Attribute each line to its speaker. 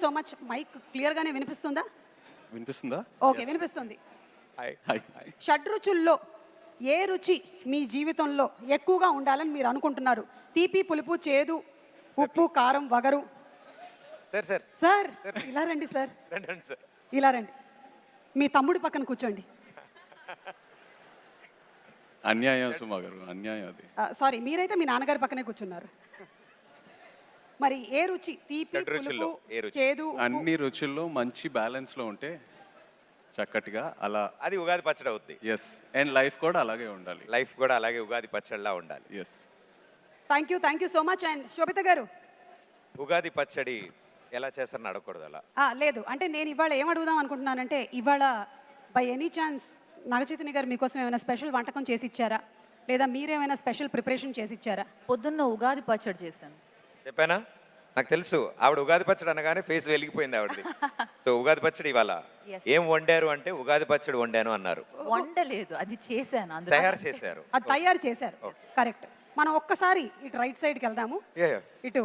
Speaker 1: So much. Mic clear గానే వినిపిస్తుందా?
Speaker 2: వినిపిస్తుందా?
Speaker 1: ఓకే, వినిపిస్తుంది.
Speaker 2: హాయ్.
Speaker 1: షడ్రుచుల్లో ఏ రుచి మీ జీవితంలో ఎక్కువగా ఉండాలని మీరు అనుకుంటున్నారు? తీపి, పులుపు, చేదు, ఉప్పు, కారం, వగరు.
Speaker 3: సార్
Speaker 1: సార్ ఇలా రండి సార్,
Speaker 3: రండి సార్.
Speaker 1: ఇలా రండి. మీ తమ్ముడి పక్కన కూర్చోండి.
Speaker 2: అన్యాయం సుమా గారు, అన్యాయం అది.
Speaker 1: సారీ, మీరైతే మీ నాన్నగారి పక్కనే కూర్చున్నారు. మరి ఏ రుచి? తీపి,
Speaker 3: షడ్రుచుల్లో
Speaker 1: పులుపు,
Speaker 3: ఏ రుచి?
Speaker 1: చేదు, ఉప్పు.
Speaker 2: అన్ని రుచుల్లో మంచి బ్యాలెన్స్ లో ఉంటే చక్కటిగా అలా.
Speaker 3: అది ఉగాది పచ్చడి అవుద్ది.
Speaker 2: ఎస్, అండ్ లైఫ్ కూడా అలాగే ఉండాలి.
Speaker 3: లైఫ్ కూడా అలాగే ఉగాది పచ్చడిలా ఉండాలి.
Speaker 2: Yes.
Speaker 1: Thank you so much. And Sobhita గారు,
Speaker 3: ఉగాది పచ్చడి ఎలా చేస్తారని అడగకూడదు అలా.
Speaker 1: లేదు అంటే నేను ఇవాళ ఏం అడుగుదాం అనుకుంటున్నానంటే, ఇవాళ బై ఎనీ ఛాన్స్ నాగచైతన్య గారు మీకోసం ఏమైనా స్పెషల్ వంటకం చేసి ఇచ్చారా, లేదా మీరేమైనా స్పెషల్ ప్రిపరేషన్ చేసి ఇచ్చారా?
Speaker 4: పొద్దున్న ఉగాది పచ్చడి చేశాను.
Speaker 3: చెప్పానా? నాకు తెలుసు ఆవిడ ఉగాది పచ్చడి అనగానే ఫేస్ వెలిగిపోయింది ఆవిడది. సో ఉగాది పచ్చడి ఇవాళ
Speaker 4: Yes.
Speaker 3: ఏం వండారు అంటే ఉగాది పచ్చడి వండాను అన్నారు.
Speaker 4: వండలేదు, అది చేశాను. అందులో
Speaker 3: తయారు చేశారు.
Speaker 1: అది తయారు చేశారు. కరెక్ట్. మనం ఒక్కసారి ఇటు రైట్ సైడ్కి వెళ్దాము.
Speaker 3: Yeah, yeah.
Speaker 1: ఇటు